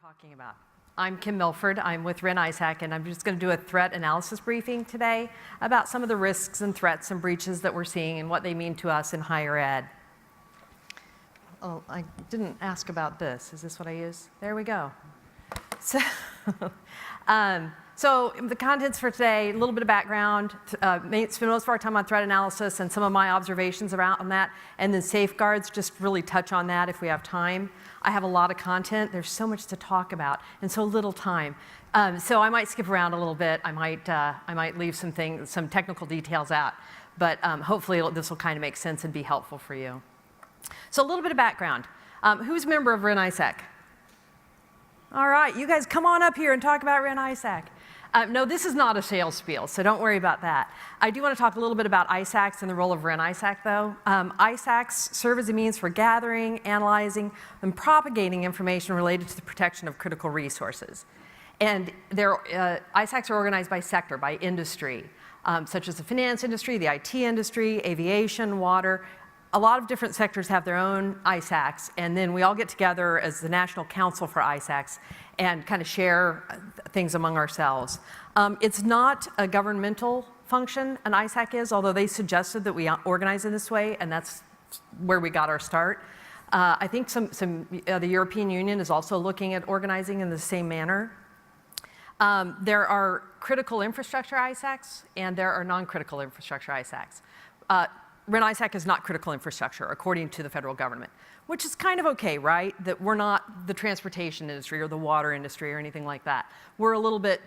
talking about. I'm Kim Milford. I'm with REN-ISAC, and I'm just going to do a threat analysis briefing today about some of the risks and threats and breaches that we're seeing and what they mean to us in higher ed. Oh, I didn't ask about this. Is this what I use? There we go. So, so the contents for today, a little bit of background, spend most of our time on threat analysis and some of my observations around that, and then safeguards, just really touch on that if we have time. I have a lot of content. There's so much to talk about and so little time. So I might skip around a little bit. I might leave some technical details out, but hopefully this will kind of make sense and be helpful for you. So a little bit of background. Who's a member of REN-ISAC? All right, you guys come on up here and talk about REN-ISAC. No, this is not a sales spiel, so don't worry about that. I do want to talk a little bit about ISACs and the role of REN-ISAC, though. ISACs serve as a means for gathering, analyzing, and propagating information related to the protection of critical resources. And ISACs are organized by sector, by industry, such as the finance industry, the IT industry, aviation, water. A lot of different sectors have their own ISACs, and then we all get together as the National Council for ISACs and kind of share things among ourselves. It's not a governmental function, an ISAC is, although they suggested that we organize in this way, and that's where we got our start. I think the European Union is also looking at organizing in the same manner. There are critical infrastructure ISACs, and there are non-critical infrastructure ISACs. REN-ISAC is not critical infrastructure, according to the federal government, which is kind of okay, right? That we're not the transportation industry or the water industry or anything like that. We're a little bit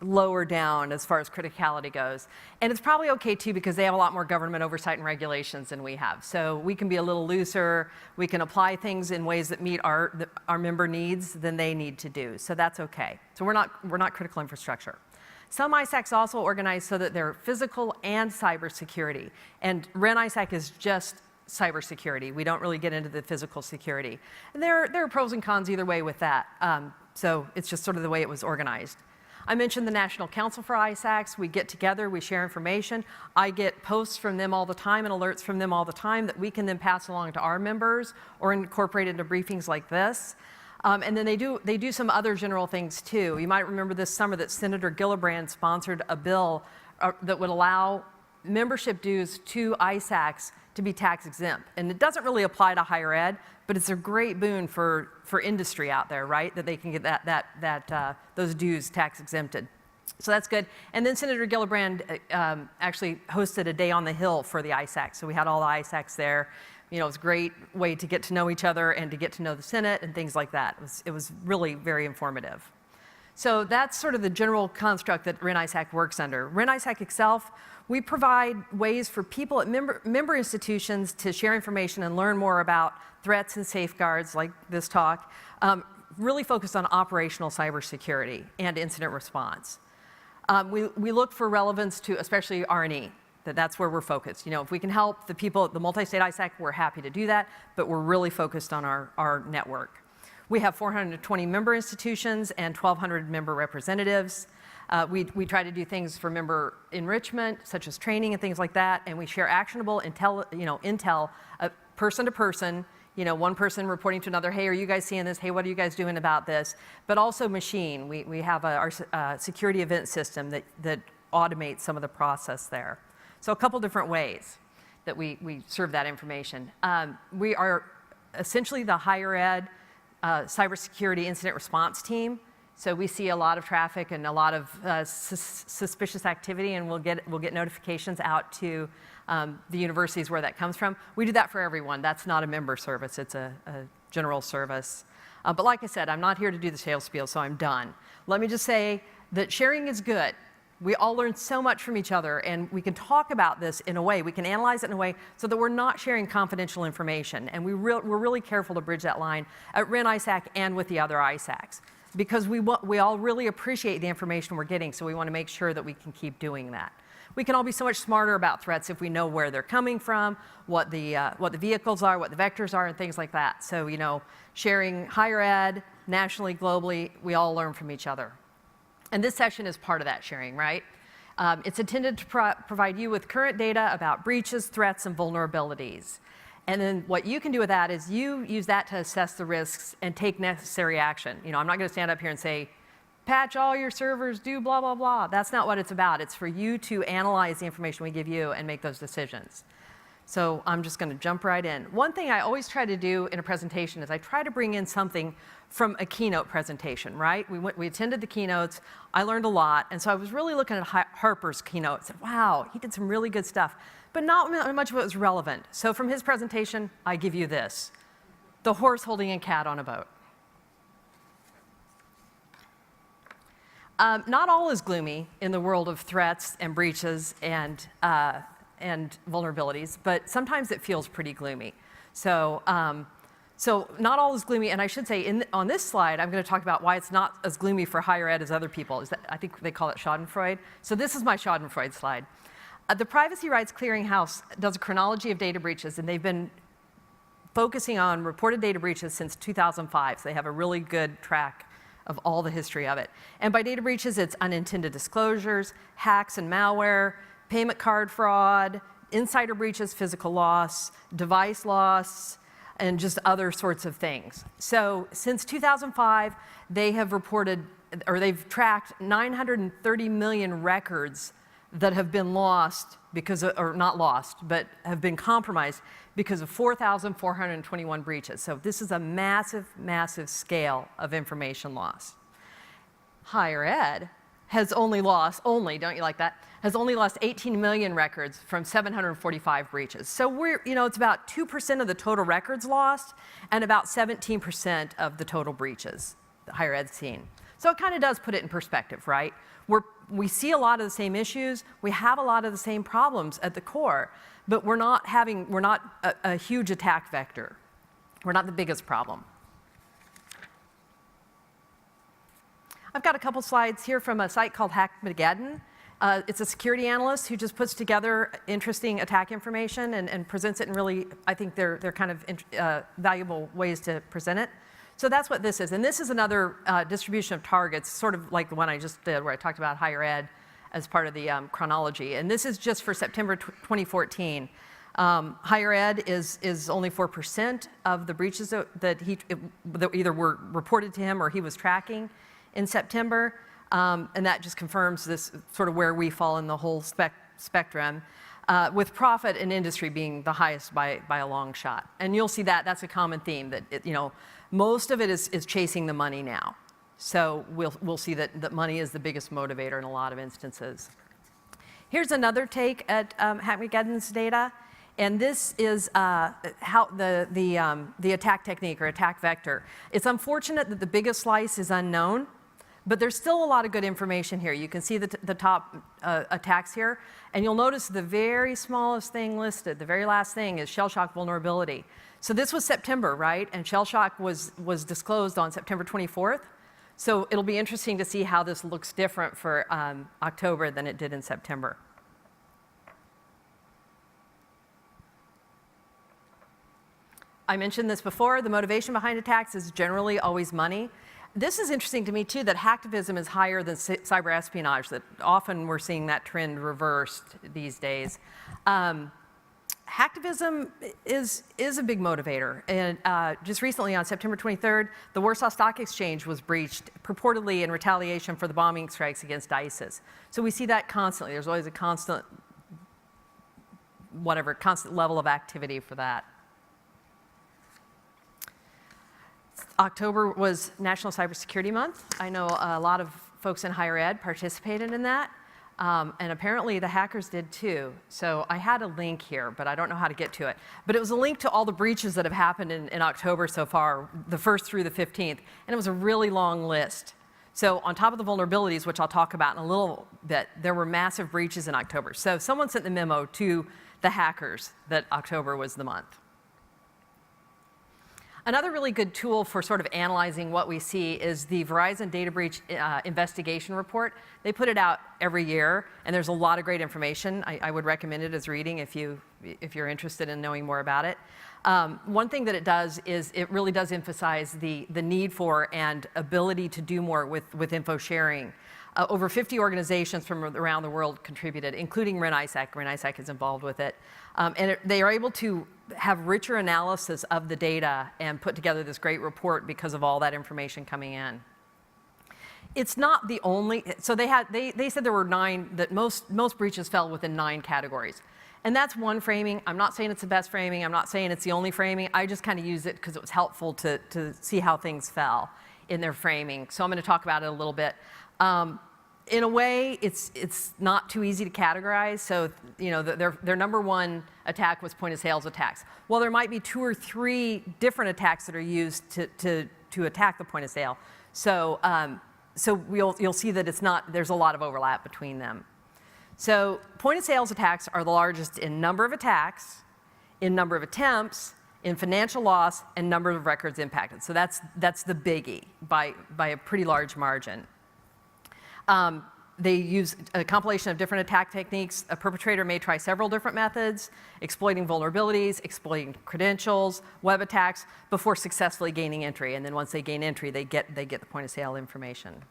lower down as far as criticality goes. And it's probably okay, too, because they have a lot more government oversight and regulations than we have. So we can be a little looser. We can apply things in ways that meet our member needs than they need to do. So that's okay. So we're not critical infrastructure. Some ISACs also organize so that they're physical and cybersecurity. And REN-ISAC is just cybersecurity. We don't really get into the physical security. And there are pros and cons either way with that. So it's just sort of the way it was organized. I mentioned the National Council for ISACs. We get together, we share information. I get posts from them all the time and alerts from them all the time that we can then pass along to our members or incorporate into briefings like this. And then they do some other general things too. You might remember this summer that Senator Gillibrand sponsored a bill that would allow membership dues to ISACs to be tax exempt. And it doesn't really apply to higher ed, but it's a great boon for industry out there, right? That they can get those dues tax exempted. So that's good. And then Senator Gillibrand actually hosted a day on the Hill for the ISACs. So we had all the ISACs there. You know, it was a great way to get to know each other and to get to know the Senate and things like that. It was really very informative. So that's sort of the general construct that REN-ISAC works under. REN-ISAC itself, we provide ways for people at member institutions to share information and learn more about threats and safeguards like this talk, really focused on operational cybersecurity and incident response. We look for relevance to especially R&E. That's where we're focused. You know, if we can help the people at the multi-state ISAC, we're happy to do that, but we're really focused on our network. We have 420 member institutions and 1,200 member representatives. We try to do things for member enrichment, such as training and things like that, and we share actionable intel person to person, one person reporting to another, hey, are you guys seeing this? Hey, what are you guys doing about this? But also machine. We have our security event system that automates some of the process there. So a couple different ways that we serve that information. We are essentially the higher ed cybersecurity incident response team. So we see a lot of traffic and a lot of suspicious activity, and we'll get notifications out to the universities where that comes from. We do that for everyone. That's not a member service. It's a general service. But like I said, I'm not here to do the sales spiel, so I'm done. Let me just say that sharing is good. We all learn so much from each other, and we can talk about this in a way, we can analyze it in a way so that we're not sharing confidential information. And we're really careful to bridge that line at REN-ISAC and with the other ISACs, because we all really appreciate the information we're getting, so we want to make sure that we can keep doing that. We can all be so much smarter about threats if we know where they're coming from, what the vehicles are, what the vectors are, and things like that. So, sharing higher ed, nationally, globally, we all learn from each other. And this session is part of that sharing, right? It's intended to provide you with current data about breaches, threats, and vulnerabilities. And then what you can do with that is you use that to assess the risks and take necessary action. You know, I'm not going to stand up here and say, patch all your servers, do blah, blah, blah. That's not what it's about. It's for you to analyze the information we give you and make those decisions. So I'm just going to jump right in. One thing I always try to do in a presentation is I try to bring in something from a keynote presentation, right? We attended the keynotes. I learned a lot. And so I was really looking at Harper's keynote and said, wow, he did some really good stuff. But not much of it was relevant. So from his presentation, I give you this: the horse holding a cat on a boat. Not all is gloomy in the world of threats and breaches and vulnerabilities, but sometimes it feels pretty gloomy. So not all is gloomy, and I should say on this slide, I'm going to talk about why it's not as gloomy for higher ed as other people. I think they call it Schadenfreude. So this is my Schadenfreude slide. The Privacy Rights Clearinghouse does a chronology of data breaches, and they've been focusing on reported data breaches since 2005. So they have a really good track of all the history of it. And by data breaches, it's unintended disclosures, hacks and malware, payment card fraud, insider breaches, physical loss, device loss, and just other sorts of things. So since 2005, they have reported, or they've tracked 930 million records that have been lost because of, or not lost, but have been compromised because of 4,421 breaches. So this is a massive, massive scale of information loss. Higher ed has only lost, don't you like that? Has only lost 18 million records from 745 breaches. So it's about 2% of the total records lost and about 17% of the total breaches that higher ed's seen. So it kind of does put it in perspective, right? We see a lot of the same issues, we have a lot of the same problems at the core, but we're not a huge attack vector. We're not the biggest problem. I've got a couple slides here from a site called McCadden. It's a security analyst who just puts together interesting attack information and presents it in really, I think they're kind of valuable ways to present it. So that's what this is. And this is another distribution of targets, sort of like the one I just did where I talked about higher ed as part of the chronology. And this is just for September 2014. Higher ed is only 4% of the breaches that either were reported to him or he was tracking in September. And that just confirms this sort of where we fall in the whole spectrum, with profit and industry being the highest by a long shot. And you'll see that's a common theme, that most of it is chasing the money now. So we'll see that money is the biggest motivator in a lot of instances. Here's another take at McCadden's data. And this is how the attack technique or attack vector. It's unfortunate that the biggest slice is unknown, but there's still a lot of good information here. You can see the top attacks here, and you'll notice the very smallest thing listed, the very last thing, is Shellshock vulnerability. So this was September, right? And Shellshock was disclosed on September 24th. So it'll be interesting to see how this looks different for October than it did in September. I mentioned this before, the motivation behind attacks is generally always money. This is interesting to me too, that hacktivism is higher than cyber espionage, that often we're seeing that trend reversed these days. Hacktivism is a big motivator, and just recently on September 23rd, the Warsaw Stock Exchange was breached, purportedly in retaliation for the bombing strikes against ISIS. So we see that constantly. There's always a constant level of activity for that. October was National Cybersecurity Month. I know a lot of folks in higher ed participated in that, and apparently the hackers did too. So I had a link here, but I don't know how to get to it. But it was a link to all the breaches that have happened in October so far, the 1st through the 15th, and it was a really long list. So on top of the vulnerabilities, which I'll talk about in a little bit, there were massive breaches in October. So someone sent the memo to the hackers that October was the month. Another really good tool for sort of analyzing what we see is the Verizon data breach investigation report. They put it out every year, and there's a lot of great information. I would recommend it as reading if you're interested in knowing more about it. One thing that it does is it really does emphasize the need for and ability to do more with info sharing. Over 50 organizations from around the world contributed, including REN-ISAC. REN-ISAC is involved with it. And they are able to have richer analysis of the data and put together this great report because of all that information coming in. It's not the only, so they said there were 9, that most breaches fell within 9 categories. And that's one framing. I'm not saying it's the best framing. I'm not saying it's the only framing. I just kind of use it because it was helpful to see how things fell in their framing. So I'm going to talk about it a little bit. In a way, it's not too easy to categorize. So, you know, their number one attack was point of sales attacks. Well, there might be 2 or 3 different attacks that are used to attack the point of sale. So, so you'll see that it's not, there's a lot of overlap between them. So point of sales attacks are the largest in number of attacks, in number of attempts, in financial loss, and number of records impacted. So that's the biggie by a pretty large margin. They use a compilation of different attack techniques. A perpetrator may try several different methods, exploiting vulnerabilities, exploiting credentials, web attacks, before successfully gaining entry. And then once they gain entry, they get the point of sale information.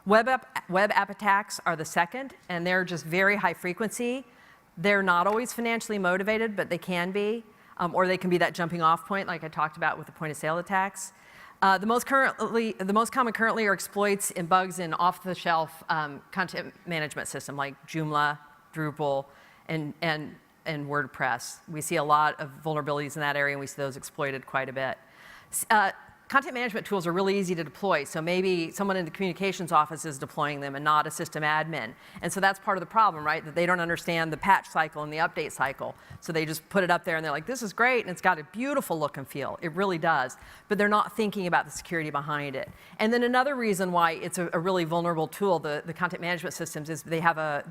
Web app attacks are the second, and they're just very high frequency. They're not always financially motivated, but they can be, or they can be that jumping off point like I talked about with the point of sale attacks. The most common currently are exploits and bugs in off-the-shelf content management system like Joomla, Drupal, and WordPress. We see a lot of vulnerabilities in that area, and we see those exploited quite a bit. Content management tools are really easy to deploy, so maybe someone in the communications office is deploying them and not a system admin. And so that's part of the problem, right? That they don't understand the patch cycle and the update cycle. So they just put it up there and they're like, this is great, and it's got a beautiful look and feel. It really does. But they're not thinking about the security behind it. And then another reason why it's a really vulnerable tool, the content management systems, is they have a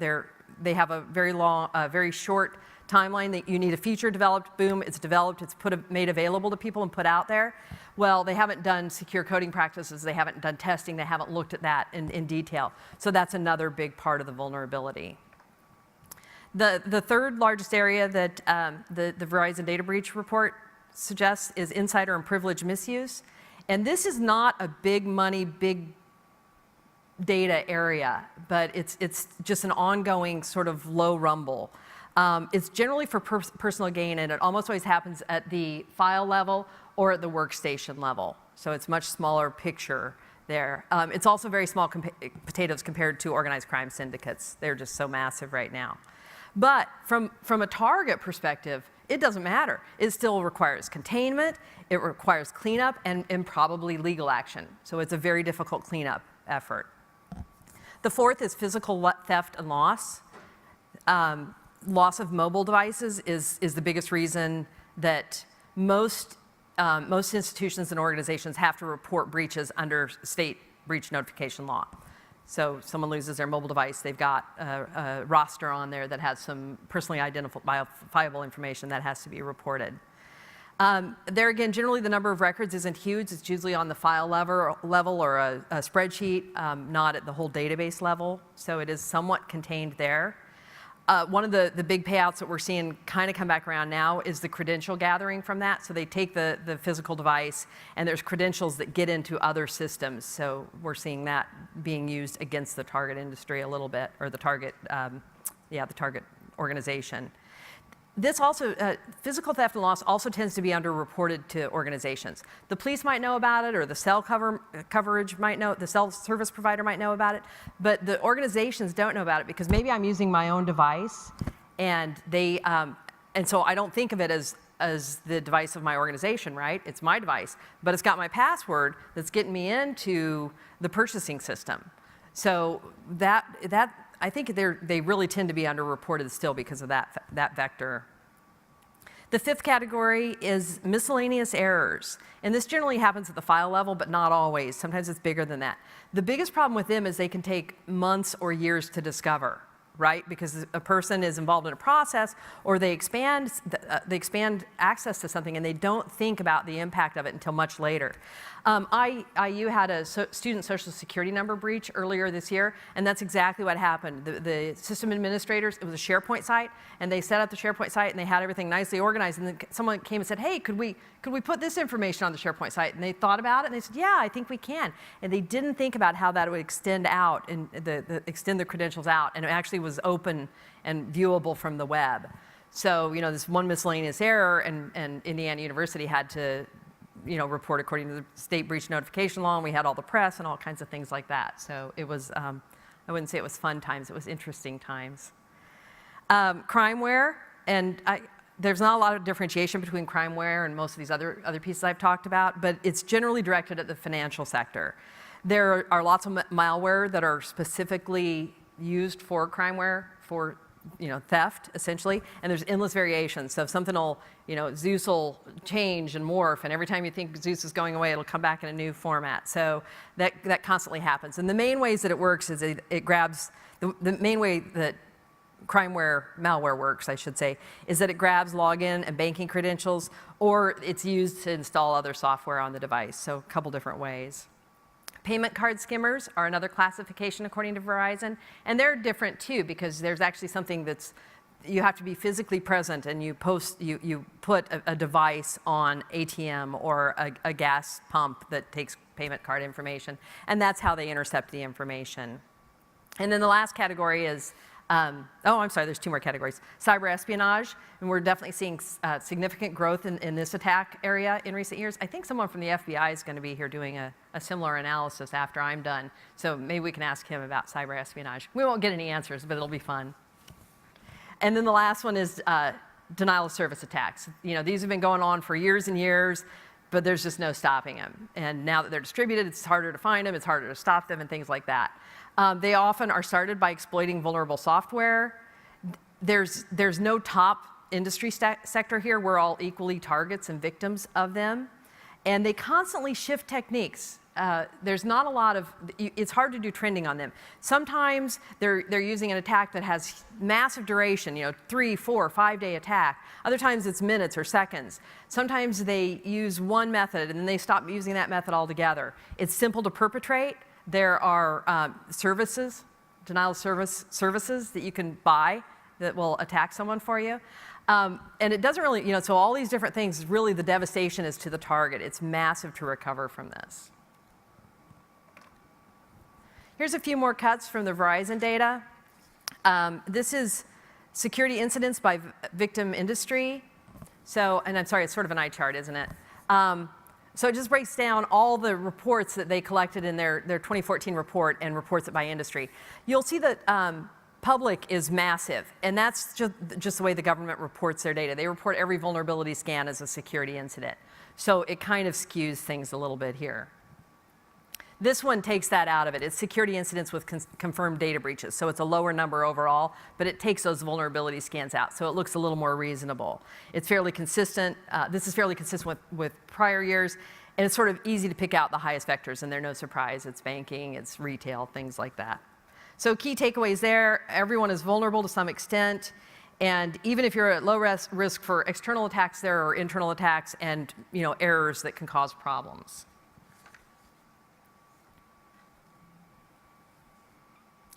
very long, very short timeline. That you need a feature developed, boom, it's developed, it's made available to people and put out there. Well, they haven't done secure coding practices, they haven't done testing, they haven't looked at that in detail. So that's another big part of the vulnerability. The third largest area that the Verizon data breach report suggests is insider and privilege misuse. And this is not a big money, big data area, but it's just an ongoing sort of low rumble. It's generally for personal gain, and it almost always happens at the file level or at the workstation level. So it's much smaller picture there. It's also very small potatoes compared to organized crime syndicates. They're just so massive right now. But from a target perspective, it doesn't matter. It still requires containment, it requires cleanup, and probably legal action. So it's a very difficult cleanup effort. The fourth is physical theft and loss. Loss of mobile devices is the biggest reason that most institutions and organizations have to report breaches under state breach notification law. So if someone loses their mobile device, they've got a roster on there that has some personally identifiable information that has to be reported. There again, generally the number of records isn't huge. It's usually on the file level or a spreadsheet, not at the whole database level. So it is somewhat contained there. One of the big payouts that we're seeing kind of come back around now is the credential gathering from that. So they take the physical device, and there's credentials that get into other systems. So we're seeing that being used against the target industry a little bit, or the target, the target organization. This also, physical theft and loss also tends to be underreported to organizations. The police might know about it, or the cell coverage might know, the cell service provider might know about it, but the organizations don't know about it because maybe I'm using my own device, and and so I don't think of it as the device of my organization, right? It's my device, but it's got my password that's getting me into the purchasing system. So that I think they really tend to be underreported still because of that vector. The fifth category is miscellaneous errors. And this generally happens at the file level, but not always. Sometimes it's bigger than that. The biggest problem with them is they can take months or years to discover, right? Because a person is involved in a process, or they expand access to something, and they don't think about the impact of it until much later. IU had a student social security number breach earlier this year, and that's exactly what happened. The system administrators, it was a SharePoint site, and they set up the SharePoint site, and they had everything nicely organized, and then someone came and said, hey, could we put this information on the SharePoint site? And they thought about it, and they said, yeah, I think we can. And they didn't think about how that would extend out, and extend the credentials out, and it actually was open and viewable from the web. So, this one miscellaneous error, and Indiana University had to, report according to the state breach notification law, and we had all the press and all kinds of things like that. So it was, I wouldn't say it was fun times, it was interesting times. Crimeware, and there's not a lot of differentiation between crimeware and most of these other pieces I've talked about, but it's generally directed at the financial sector. There are lots of malware that are specifically used for crimeware, for theft, essentially, and there's endless variations. So if something will, Zeus will change and morph, and every time you think Zeus is going away, it'll come back in a new format. So that constantly happens. And the main ways that it works is it grabs, the main way that malware works, I should say, is that it grabs login and banking credentials, or it's used to install other software on the device. So a couple different ways. Payment card skimmers are another classification according to Verizon, and they're different too because there's actually something that's, you have to be physically present and you put a device on ATM or a gas pump that takes payment card information, and that's how they intercept the information. And then the last category is, I'm sorry, there's two more categories. Cyber espionage, and we're definitely seeing significant growth in this attack area in recent years. I think someone from the FBI is going to be here doing a similar analysis after I'm done, so maybe we can ask him about cyber espionage. We won't get any answers, but it'll be fun. And then the last one is denial of service attacks. These have been going on for years and years, but there's just no stopping them. And now that they're distributed, it's harder to find them, it's harder to stop them, and things like that. They often are started by exploiting vulnerable software. There's no top industry sector here. We're all equally targets and victims of them. And they constantly shift techniques. There's not a lot of, it's hard to do trending on them. Sometimes they're using an attack that has massive duration, 3, 4, 5-day attack. Other times it's minutes or seconds. Sometimes they use one method and then they stop using that method altogether. It's simple to perpetrate. There are services, denial of service services that you can buy that will attack someone for you. And it doesn't really, so all these different things, really the devastation is to the target. It's massive to recover from this. Here's a few more cuts from the Verizon data. This is security incidents by victim industry. So, and I'm sorry, it's sort of an eye chart, isn't it? So it just breaks down all the reports that they collected in their 2014 report and reports it by industry. You'll see that public is massive, and that's just the way the government reports their data. They report every vulnerability scan as a security incident. So it kind of skews things a little bit here. This one takes that out of it. It's security incidents with confirmed data breaches. So it's a lower number overall, but it takes those vulnerability scans out. So it looks a little more reasonable. It's fairly consistent. This is fairly consistent with prior years. And it's sort of easy to pick out the highest vectors, and they're no surprise. It's banking, it's retail, things like that. So key takeaways there, everyone is vulnerable to some extent. And even if you're at low risk for external attacks, there are internal attacks and errors that can cause problems.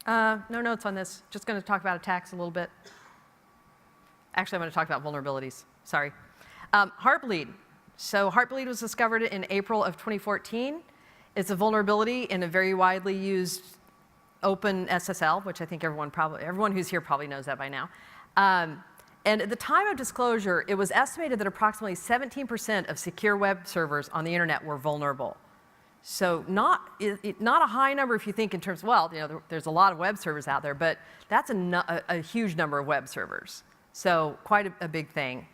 No notes on this. Just going to talk about attacks a little bit. Actually, I'm going to talk about vulnerabilities. Sorry. Heartbleed. So Heartbleed was discovered in April of 2014. It's a vulnerability in a very widely used open SSL, which I think everyone who's here probably knows that by now. And at the time of disclosure, it was estimated that approximately 17% of secure web servers on the internet were vulnerable. So not a high number if you think in terms of, well, there's a lot of web servers out there, but that's a huge number of web servers. So quite a big thing.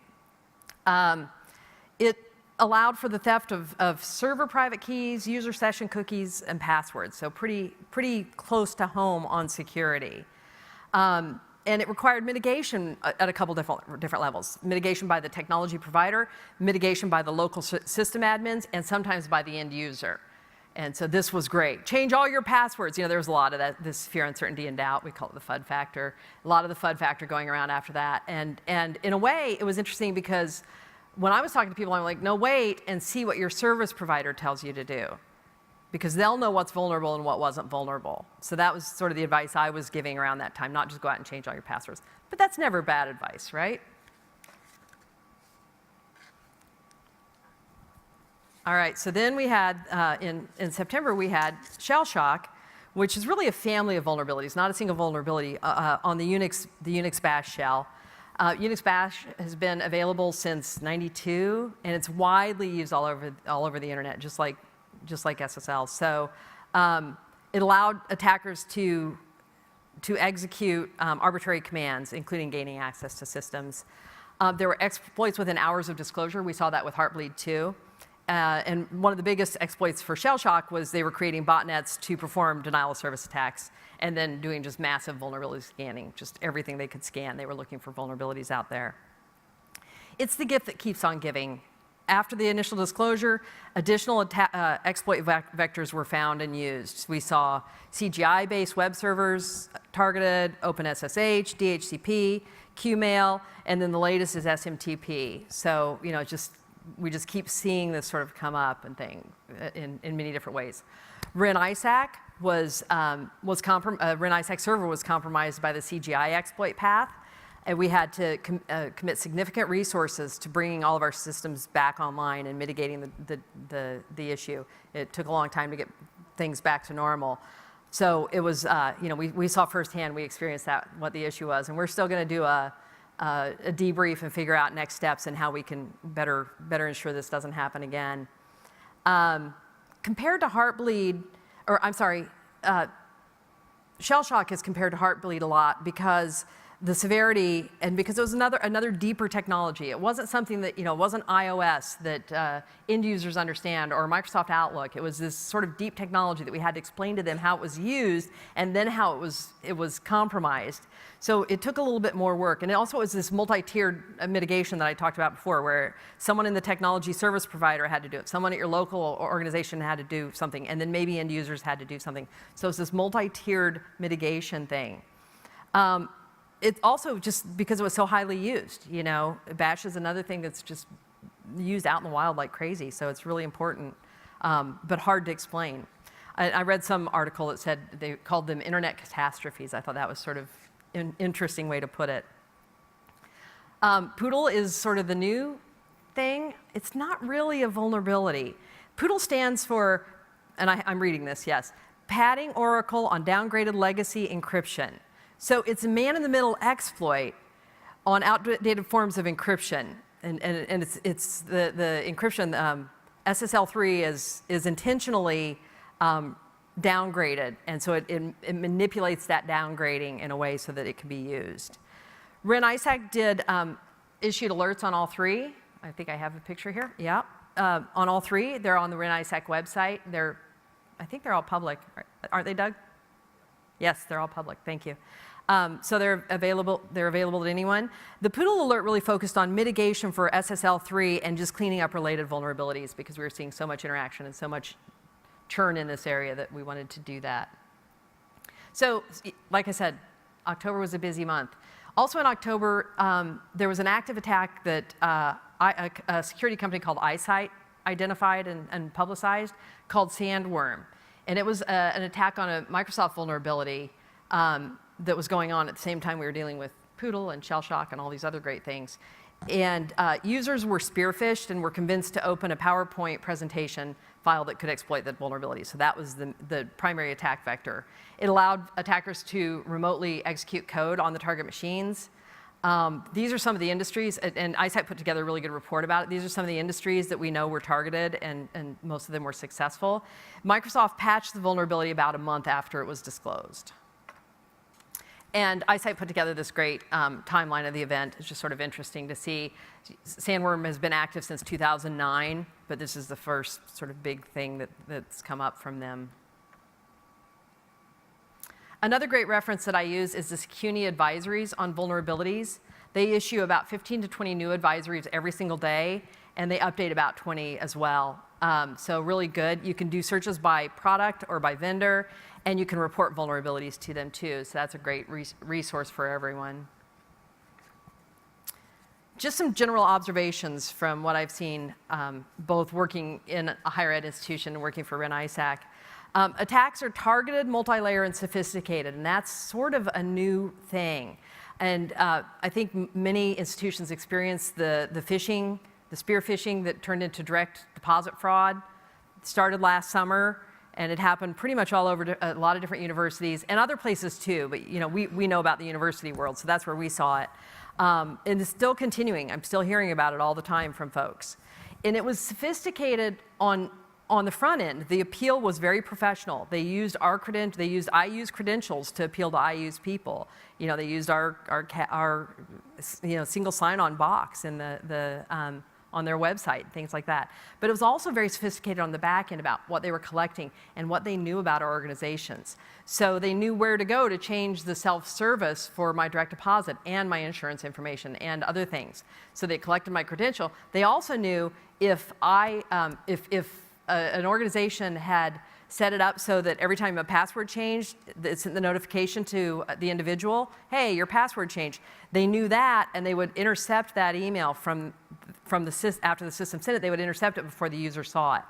It allowed for the theft of server private keys, user session cookies, and passwords. So pretty close to home on security. And it required mitigation at a couple different levels. Mitigation by the technology provider, mitigation by the local system admins, and sometimes by the end user. And so this was great. Change all your passwords. There was a lot of that, this fear, uncertainty, and doubt. We call it the FUD factor. A lot of the FUD factor going around after that. And in a way, it was interesting because when I was talking to people, I'm like, no, wait and see what your service provider tells you to do. Because they'll know what's vulnerable and what wasn't vulnerable. So that was sort of the advice I was giving around that time, not just go out and change all your passwords. But that's never bad advice, right? All right, so then we had, in September, we had Shellshock, which is really a family of vulnerabilities, not a single vulnerability, on the Unix bash shell. Unix Bash has been available since '92, and it's widely used all over the internet, just like SSL. So it allowed attackers to execute arbitrary commands, including gaining access to systems. There were exploits within hours of disclosure. We saw that with Heartbleed too. And one of the biggest exploits for Shellshock was they were creating botnets to perform denial of service attacks and then doing just massive vulnerability scanning, just everything they could scan. They were looking for vulnerabilities out there. It's the gift that keeps on giving. After the initial disclosure, additional exploit vectors were found and used. We saw CGI-based web servers targeted, OpenSSH, DHCP, Qmail, and then the latest is SMTP. So, we just keep seeing this sort of come up and in many different ways. REN-ISAC REN-ISAC server was compromised by the CGI exploit path, and we had to commit significant resources to bringing all of our systems back online and mitigating the issue. It took a long time to get things back to normal. So it was, we saw firsthand, we experienced what the issue was, and we're still going to do a debrief and figure out next steps and how we can better ensure this doesn't happen again. Compared to Heartbleed, Shellshock is compared to Heartbleed a lot because the severity, and because it was another deeper technology. It wasn't something that, it wasn't iOS that end users understand or Microsoft Outlook. It was this sort of deep technology that we had to explain to them how it was used and then how it was compromised. So it took a little bit more work. And it also was this multi-tiered mitigation that I talked about before, where someone in the technology service provider had to do it, someone at your local organization had to do something, and then maybe end users had to do something. So it's this multi-tiered mitigation thing. It's also just because it was so highly used, Bash is another thing that's just used out in the wild like crazy, so it's really important, but hard to explain. I read some article that said they called them internet catastrophes. I thought that was sort of an interesting way to put it. Poodle is sort of the new thing. It's not really a vulnerability. Poodle stands for, and I'm reading this, yes, padding Oracle on downgraded legacy encryption. So it's a man-in-the-middle exploit on outdated forms of encryption, and it's the encryption. SSL3 is intentionally downgraded, and so it manipulates that downgrading in a way so that it can be used. REN-ISAC issued alerts on all three. I think I have a picture here. Yeah, on all three. They're on the REN-ISAC website. I think they're all public, aren't they, Doug? Yes, they're all public. Thank you. So they're available to anyone. The Poodle alert really focused on mitigation for SSL3 and just cleaning up related vulnerabilities because we were seeing so much interaction and so much churn in this area that we wanted to do that. So, like I said, October was a busy month. Also in October, there was an active attack that a security company called ISAC identified and publicized called Sandworm. And it was an attack on a Microsoft vulnerability that was going on at the same time we were dealing with Poodle and Shellshock and all these other great things. And users were spearphished and were convinced to open a PowerPoint presentation file that could exploit that vulnerability. So that was the primary attack vector. It allowed attackers to remotely execute code on the target machines. These are some of the industries, and ISAC put together a really good report about it. These are some of the industries that we know were targeted, and most of them were successful. Microsoft patched the vulnerability about a month after it was disclosed. And ISAC put together this great timeline of the event. It's just sort of interesting to see. Sandworm has been active since 2009, but this is the first sort of big thing that's come up from them. Another great reference that I use is the CUNY advisories on vulnerabilities. They issue about 15 to 20 new advisories every single day, and they update about 20 as well. So really good. You can do searches by product or by vendor, and you can report vulnerabilities to them too. So that's a great resource for everyone. Just some general observations from what I've seen, both working in a higher ed institution and working for REN-ISAC. Attacks are targeted, multi-layer, and sophisticated, and that's sort of a new thing. And I think many institutions experience the phishing, the spear phishing that turned into direct deposit fraud. It started last summer, and it happened pretty much all over a lot of different universities and other places too. But we know about the university world, so that's where we saw it. And it's still continuing. I'm still hearing about it all the time from folks. And it was sophisticated on the front end. The appeal was very professional. They used IU's credentials to appeal to IU's people. You know, they used our single sign-on box in on their website, things like that. But it was also very sophisticated on the back end about what they were collecting and what they knew about our organizations. So they knew where to go to change the self-service for my direct deposit and my insurance information and other things. So they collected my credential. They also knew if an organization had set it up so that every time a password changed, it sent the notification to the individual, hey, your password changed. They knew that, and they would intercept that email from after the system sent it, they would intercept it before the user saw it.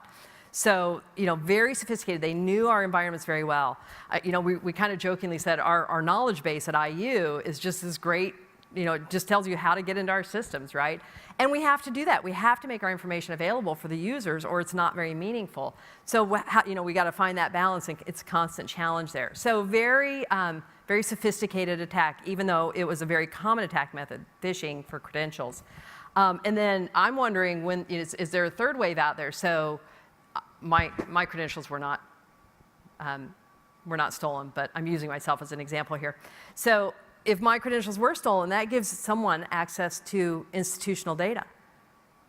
So, you know, very sophisticated. They knew our environments very well. You know, we kind of jokingly said our knowledge base at IU is just this great, you know, it just tells you how to get into our systems, right? And we have to do that. We have to make our information available for the users, or it's not very meaningful. So, you know, we got to find that balance, and it's a constant challenge there. So very, very sophisticated attack, even though it was a very common attack method, phishing for credentials. And then I'm wondering, when is there a third wave out there? So my credentials were not stolen, but I'm using myself as an example here. So if my credentials were stolen, that gives someone access to institutional data.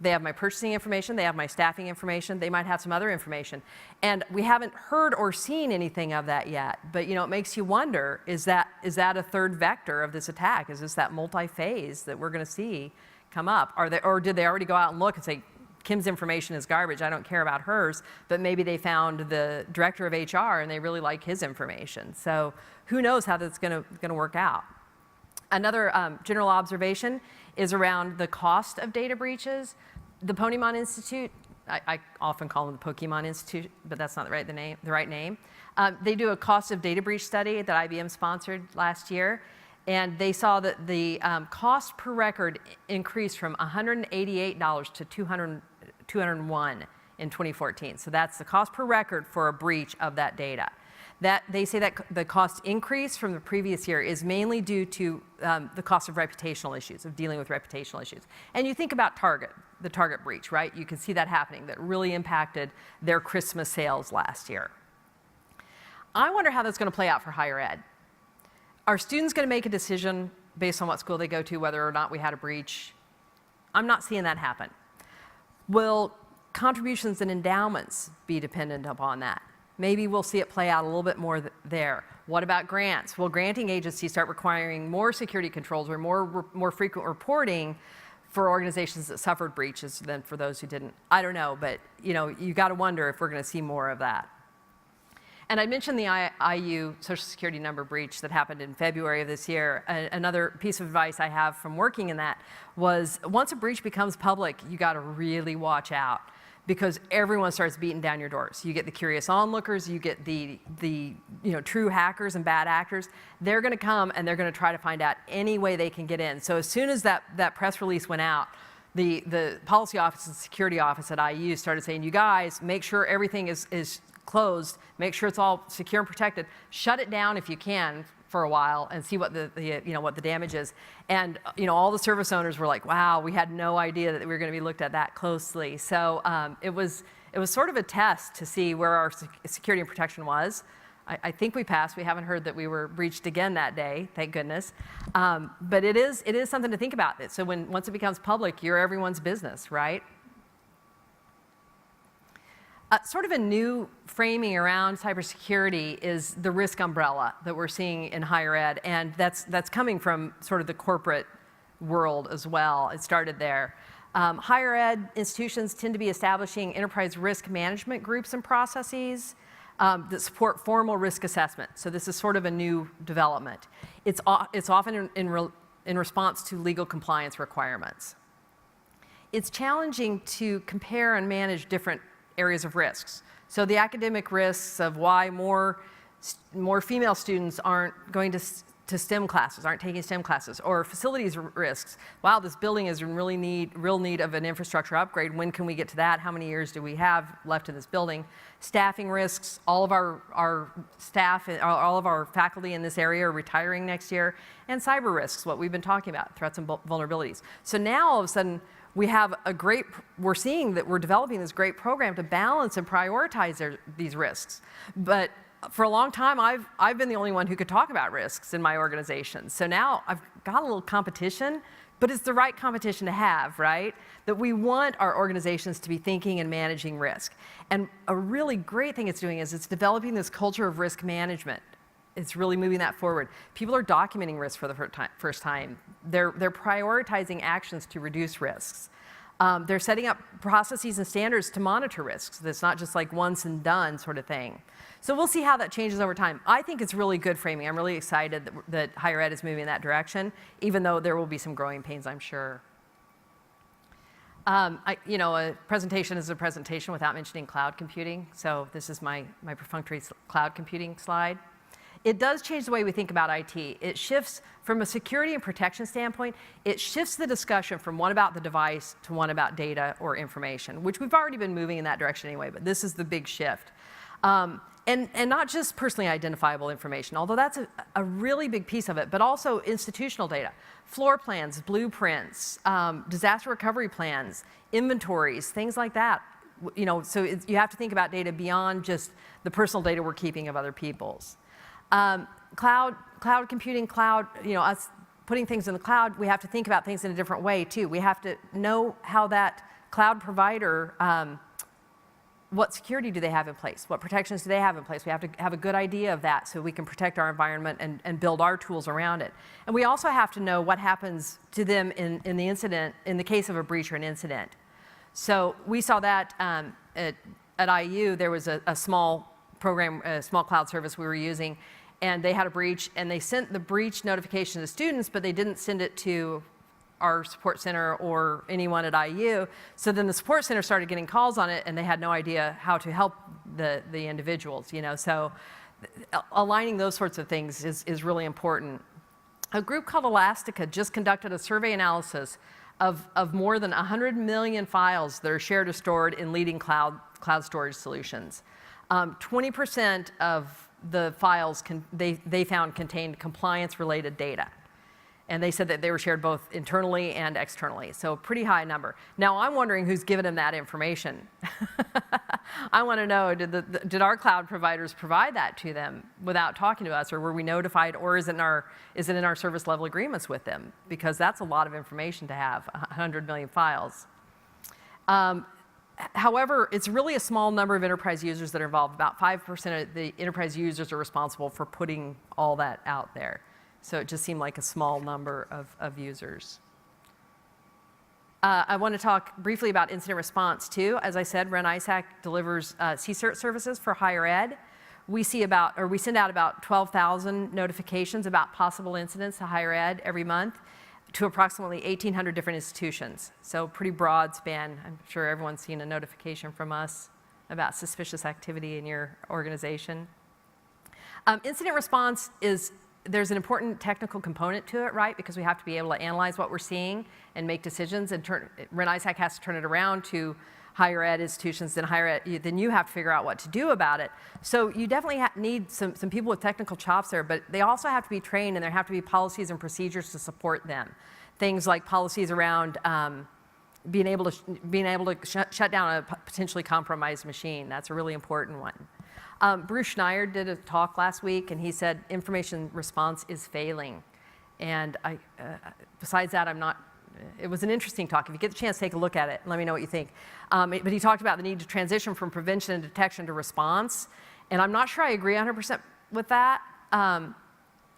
They have my purchasing information, they have my staffing information, they might have some other information. And we haven't heard or seen anything of that yet. But you know, it makes you wonder, is that a third vector of this attack? Is this that multi-phase that we're going to see come up? Or did they already go out and look and say, Kim's information is garbage, I don't care about hers, but maybe they found the director of HR and they really like his information. So who knows how that's going to work out. Another general observation is around the cost of data breaches. The Pokemon Institute, I often call them the Pokemon Institute, but that's not the right name. They do a cost of data breach study that IBM sponsored last year, and they saw that the cost per record increased from $188 to $201 in 2014. So that's the cost per record for a breach of that data. That they say that the cost increase from the previous year is mainly due to the cost of reputational issues, of dealing with reputational issues. And you think about the Target breach, right? You can see that happening, that really impacted their Christmas sales last year. I wonder how that's going to play out for higher ed. Are students going to make a decision based on what school they go to, whether or not we had a breach? I'm not seeing that happen. Will contributions and endowments be dependent upon that? Maybe we'll see it play out a little bit more there. What about grants? Will granting agencies start requiring more security controls or more frequent reporting for organizations that suffered breaches than for those who didn't? I don't know, but you know, you got to wonder if we're going to see more of that. And I mentioned the IU Social Security number breach that happened in February of this year. Another piece of advice I have from working in that was, once a breach becomes public, you got to really watch out, because everyone starts beating down your doors. You get the curious onlookers, you get the true hackers and bad actors. They're going to come and they're going to try to find out any way they can get in. So as soon as that press release went out, the policy office and security office at IU started saying, you guys, make sure everything is closed, make sure it's all secure and protected. Shut it down if you can for a while and see what what the damage is. And all the service owners were like, wow, we had no idea that we were going to be looked at that closely. So it was sort of a test to see where our security and protection was. I think we passed. We haven't heard that we were breached again that day, thank goodness. But it is something to think about. So once it becomes public, you're everyone's business, right? Sort of a new framing around cybersecurity is the risk umbrella that we're seeing in higher ed, and that's coming from sort of the corporate world as well. It started there. Higher ed institutions tend to be establishing enterprise risk management groups and processes that support formal risk assessment. So this is sort of a new development. It's often in response to legal compliance requirements. It's challenging to compare and manage different areas of risks. So the academic risks of why more female students aren't going to to STEM classes, aren't taking STEM classes, or facilities risks. Wow, this building is in real need of an infrastructure upgrade. When can we get to that? How many years do we have left in this building? Staffing risks. All of our staff, all of our faculty in this area are retiring next year. And cyber risks, what we've been talking about, threats and vulnerabilities. So now all of a sudden, we're seeing that we're developing this great program to balance and prioritize these risks. But for a long time, I've been the only one who could talk about risks in my organization. So now I've got a little competition, but it's the right competition to have, right? That we want our organizations to be thinking and managing risk. And a really great thing it's doing is it's developing this culture of risk management. It's really moving that forward. People are documenting risk for the first time. They're prioritizing actions to reduce risks. They're setting up processes and standards to monitor risks. That's not just like once and done sort of thing. So we'll see how that changes over time. I think it's really good framing. I'm really excited that higher ed is moving in that direction, even though there will be some growing pains, I'm sure. A presentation is a presentation without mentioning cloud computing. So this is my perfunctory cloud computing slide. It does change the way we think about IT. It shifts from a security and protection standpoint, it shifts the discussion from one about the device to one about data or information, which we've already been moving in that direction anyway, but this is the big shift. And not just personally identifiable information, although that's a really big piece of it, but also institutional data, floor plans, blueprints, disaster recovery plans, inventories, things like that. So you have to think about data beyond just the personal data we're keeping of other people's. Cloud computing, us putting things in the cloud, we have to think about things in a different way too. We have to know how that cloud provider, what security do they have in place? What protections do they have in place? We have to have a good idea of that so we can protect our environment and build our tools around it. And we also have to know what happens to them in the incident, in the case of a breach or an incident. So we saw that at IU, there was a small program, a small cloud service we were using, and they had a breach, and they sent the breach notification to students, but they didn't send it to our support center or anyone at IU. So then the support center started getting calls on it, and they had no idea how to help the individuals. So aligning those sorts of things is really important. A group called Elastica just conducted a survey analysis of more than 100 million files that are shared or stored in leading cloud storage solutions. 20% of the files they found contained compliance-related data. And they said that they were shared both internally and externally, so a pretty high number. Now I'm wondering who's given them that information. I want to know, did our cloud providers provide that to them without talking to us, or were we notified, or is it in our service level agreements with them? Because that's a lot of information to have, 100 million files. However, it's really a small number of enterprise users that are involved. About 5% of the enterprise users are responsible for putting all that out there. So it just seemed like a small number of users. I want to talk briefly about incident response too. As I said, REN-ISAC delivers CERT services for higher ed. We send out about 12,000 notifications about possible incidents to higher ed every month to approximately 1,800 different institutions. So pretty broad span. I'm sure everyone's seen a notification from us about suspicious activity in your organization. Incident response there's an important technical component to it, right? Because we have to be able to analyze what we're seeing and make decisions, and REN-ISAC has to turn it around to higher ed institutions, then you have to figure out what to do about it. So you definitely need some people with technical chops there, but they also have to be trained, and there have to be policies and procedures to support them. Things like policies around being able to shut down a potentially compromised machine. That's a really important one. Bruce Schneier did a talk last week, and he said information response is failing. And besides that, it was an interesting talk. If you get the chance, take a look at it. Let me know what you think. But he talked about the need to transition from prevention and detection to response. And I'm not sure I agree 100% with that.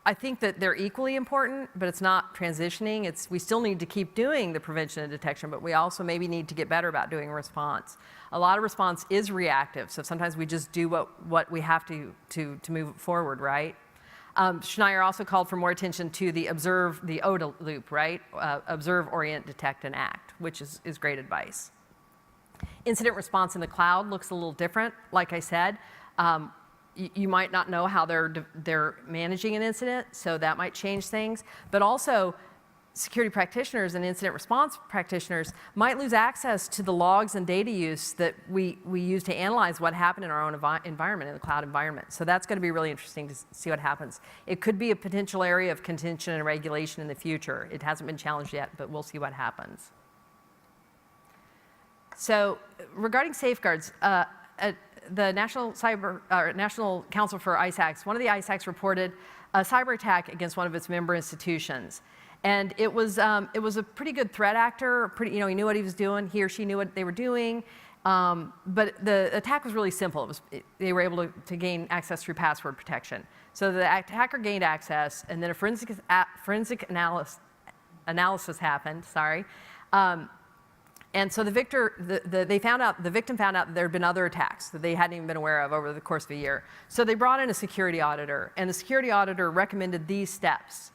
I think that they're equally important, but it's not transitioning. We still need to keep doing the prevention and detection, but we also maybe need to get better about doing response. A lot of response is reactive, so sometimes we just do what we have to move forward, right? Schneier also called for more attention to the ODA loop, right? Observe, orient, detect, and act, which is great advice. Incident response in the cloud looks a little different, like I said. you might not know how they're managing an incident, so that might change things. But also, security practitioners and incident response practitioners might lose access to the logs and data use that we use to analyze what happened in our own environment, in the cloud environment. So that's going to be really interesting to see what happens. It could be a potential area of contention and regulation in the future. It hasn't been challenged yet, but we'll see what happens. So regarding safeguards, the National Council for ISACs, one of the ISACs reported a cyber attack against one of its member institutions. And it was a pretty good threat actor. He knew what he was doing. He or she knew what they were doing. But the attack was really simple. They were able to gain access through password protection. So the attacker gained access, and then a forensic analysis happened. Sorry. And so the victim found out that there had been other attacks that they hadn't even been aware of over the course of a year. So they brought in a security auditor, and the security auditor recommended these steps,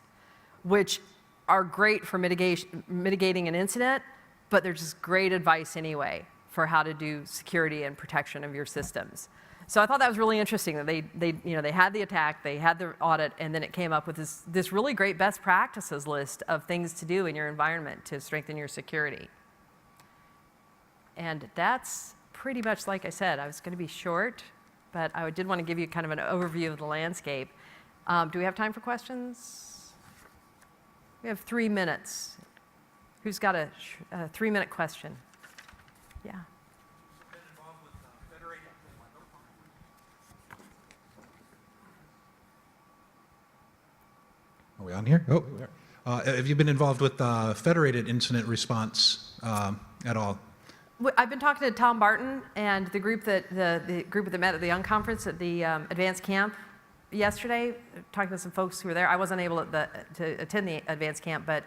which are great for mitigating an incident, but they're just great advice anyway for how to do security and protection of your systems. So I thought that was really interesting that they had the attack, they had the audit, and then it came up with this really great best practices list of things to do in your environment to strengthen your security. And that's pretty much, like I said, I was going to be short, but I did want to give you kind of an overview of the landscape. Do we have time for questions? We have 3 minutes. Who's got a 3-minute question? Yeah. Been involved with federated. Are we on here? Oh, we are. Have you been involved with federated incident response at all? I've been talking to Tom Barton and the group that met at the Young Conference at the Advanced Camp yesterday, talking to some folks who were there. I wasn't able to attend the Advanced Camp, but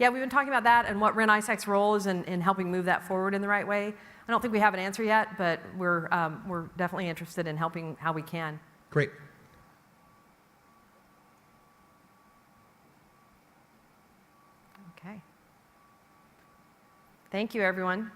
yeah, we've been talking about that and what REN-ISAC's role is in helping move that forward in the right way. I don't think we have an answer yet, but we're definitely interested in helping how we can. Great. Okay. Thank you, everyone.